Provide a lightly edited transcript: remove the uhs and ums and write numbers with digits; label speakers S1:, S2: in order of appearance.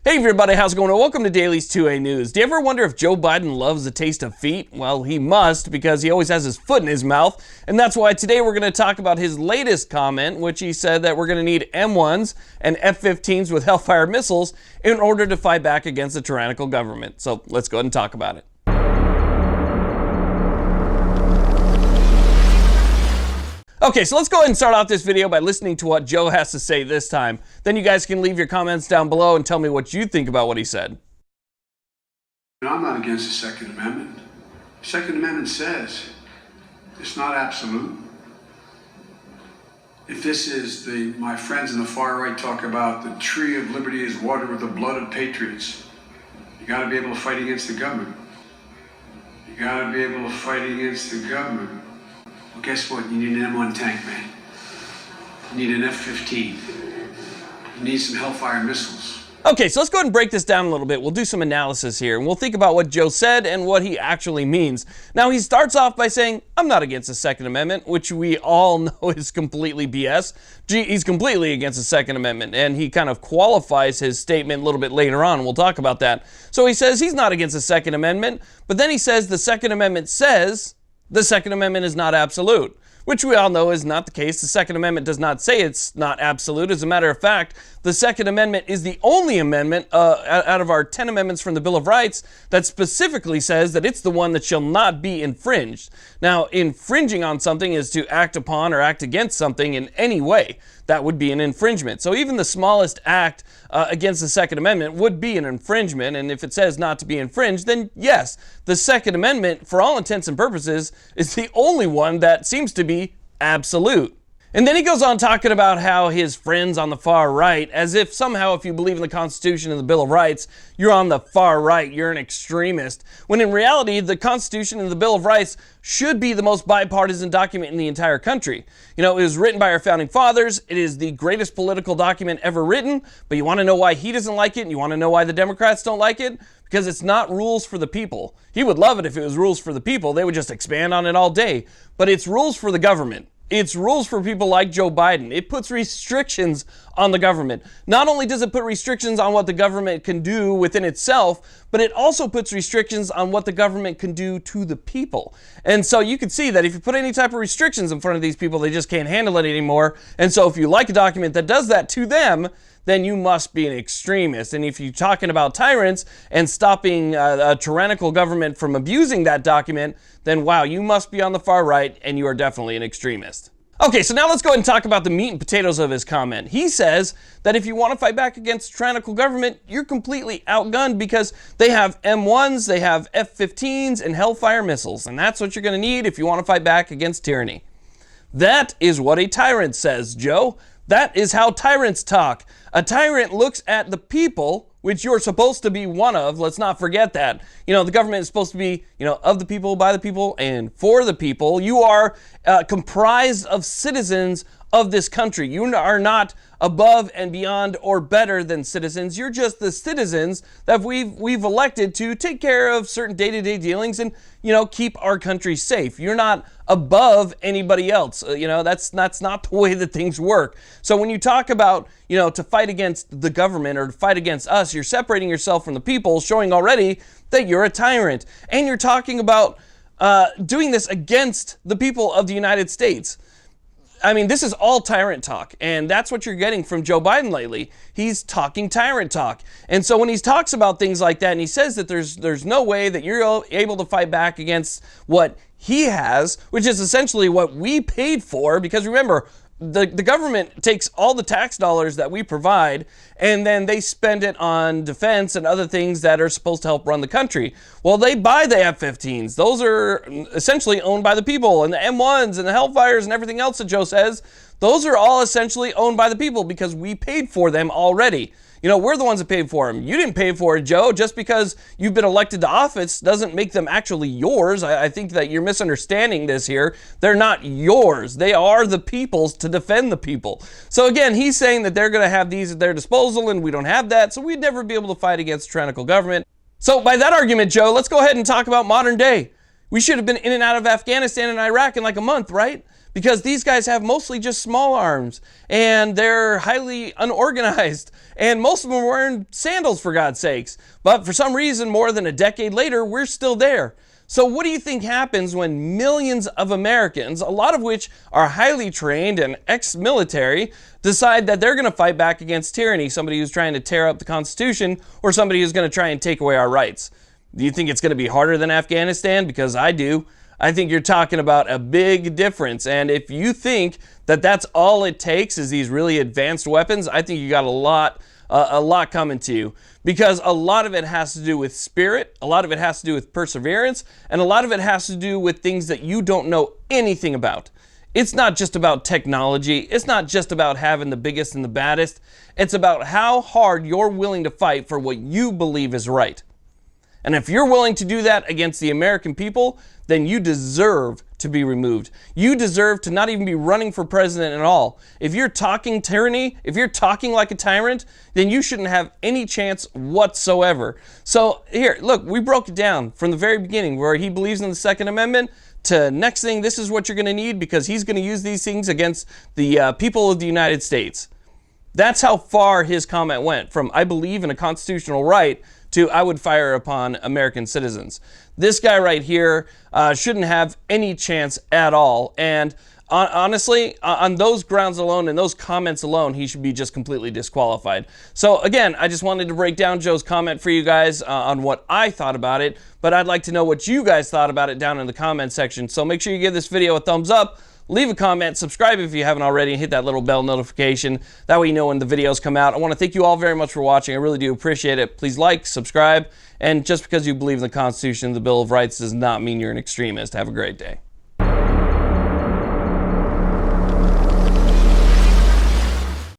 S1: Hey everybody, how's it going? Welcome to Daily's 2A News. Do you ever wonder if Joe Biden loves the taste of feet? Well, he must, because he always has his foot in his mouth. And that's why today we're going to talk about his latest comment, which he said that we're going to need M1s and F-15s with Hellfire missiles in order to fight back against the tyrannical government. So let's go ahead and talk about it. Okay, so let's go ahead and start off this video by listening to what Joe has to say this time. Then you guys can leave your comments down below and tell me what you think about what he said.
S2: I'm not against the Second Amendment. The Second Amendment says it's not absolute. If this is my friends in the far right talk about the tree of liberty is watered with the blood of patriots, you got to be able to fight against the government. You got to be able to fight against the government. Well, guess what? You need an M1 tank, man. You need an F-15. You need some Hellfire missiles.
S1: Okay, so let's go ahead and break this down a little bit. We'll do some analysis here, and we'll think about what Joe said and what he actually means. Now, he starts off by saying, I'm not against the Second Amendment, which we all know is completely BS. He's completely against the Second Amendment, and he kind of qualifies his statement a little bit later on. We'll talk about that. So he says he's not against the Second Amendment, but then he says the Second Amendment says the Second Amendment is not absolute, which we all know is not the case. The Second Amendment does not say it's not absolute. As a matter of fact, the Second Amendment is the only amendment out of our 10 amendments from the Bill of Rights that specifically says that it's the one that shall not be infringed. Now, infringing on something is to act upon or act against something in any way. That would be an infringement. So even the smallest act against the Second Amendment would be an infringement. And if it says not to be infringed, then yes, the Second Amendment, for all intents and purposes, is the only one that seems to be absolute. And then he goes on talking about how his friends on the far right, as if somehow if you believe in the Constitution and the Bill of Rights, you're on the far right, you're an extremist. When in reality, the Constitution and the Bill of Rights should be the most bipartisan document in the entire country. You know, it was written by our founding fathers. It is the greatest political document ever written. But you want to know why he doesn't like it, and you want to know why the Democrats don't like it? Because it's not rules for the people. He would love it if it was rules for the people. They would just expand on it all day. But it's rules for the government. It's rules for people like Joe Biden. It puts restrictions on the government. Not only does it put restrictions on what the government can do within itself, but it also puts restrictions on what the government can do to the people. And so you can see that if you put any type of restrictions in front of these people, they just can't handle it anymore. And so if you like a document that does that to them, then you must be an extremist. And if you're talking about tyrants and stopping a tyrannical government from abusing that document, then wow, you must be on the far right and you are definitely an extremist. Okay, so now let's go ahead and talk about the meat and potatoes of his comment. He says that if you want to fight back against tyrannical government, you're completely outgunned because they have M1s, they have F-15s, and Hellfire missiles. And that's what you're going to need if you want to fight back against tyranny. That is what a tyrant says, Joe. That is how tyrants talk. A tyrant looks at the people, which you're supposed to be one of. Let's not forget that. You know, the government is supposed to be, of the people, by the people, and for the people. You are comprised of citizens of this country. You are not above and beyond or better than citizens. You're just the citizens that we've elected to take care of certain day-to-day dealings and, keep our country safe. You're not above anybody else. That's not the way that things work. So when you talk about, to fight against the government or to fight against us, you're separating yourself from the people, showing already that you're a tyrant. And you're talking about doing this against the people of the United States. I mean, this is all tyrant talk, and that's what you're getting from Joe Biden lately. He's talking tyrant talk. And so when he talks about things like that, and he says that there's no way that you're able to fight back against what he has, which is essentially what we paid for, because remember, the government takes all the tax dollars that we provide and then they spend it on defense and other things that are supposed to help run the country. Well, they buy the F-15s. Those are essentially owned by the people, and the M1s and the Hellfires and everything else that Joe says, those are all essentially owned by the people because we paid for them already. We're the ones that paid for them. You didn't pay for it, Joe. Just because you've been elected to office doesn't make them actually yours. I think that you're misunderstanding this here. They're not yours. They are the people's to defend the people. So again, he's saying that they're going to have these at their disposal and we don't have that, so we'd never be able to fight against tyrannical government. So by that argument, Joe, let's go ahead and talk about modern day. We should have been in and out of Afghanistan and Iraq in like a month, right? because these guys have mostly just small arms and they're highly unorganized, and most of them are wearing sandals, for God's sakes. But for some reason, more than a decade later, we're still there. So what do you think happens when millions of Americans, a lot of which are highly trained and ex-military, decide that they're going to fight back against tyranny, somebody who's trying to tear up the Constitution or somebody who's going to try and take away our rights? Do you think it's going to be harder than Afghanistan? Because I do. I think you're talking about a big difference. And if you think that that's all it takes is these really advanced weapons, I think you got a lot coming to you, because a lot of it has to do with spirit, a lot of it has to do with perseverance, and a lot of it has to do with things that you don't know anything about. It's not just about technology. It's not just about having the biggest and the baddest. It's about how hard you're willing to fight for what you believe is right. And if you're willing to do that against the American people, then you deserve to be removed. You deserve to not even be running for president at all. If you're talking tyranny, if you're talking like a tyrant, then you shouldn't have any chance whatsoever. So here, look, we broke it down from the very beginning where he believes in the Second Amendment to next thing, this is what you're going to need because he's going to use these things against the people of the United States. That's how far his comment went, from I believe in a constitutional right to I would fire upon American citizens. This guy right here shouldn't have any chance at all. And honestly, on those grounds alone and those comments alone, he should be just completely disqualified. So again, I just wanted to break down Joe's comment for you guys on what I thought about it, but I'd like to know what you guys thought about it down in the comment section. So make sure you give this video a thumbs up, leave a comment, subscribe if you haven't already, and hit that little bell notification. That way you know when the videos come out. I want to thank you all very much for watching. I really do appreciate it. Please like, subscribe, and just because you believe in the Constitution and the Bill of Rights does not mean you're an extremist. Have a great day.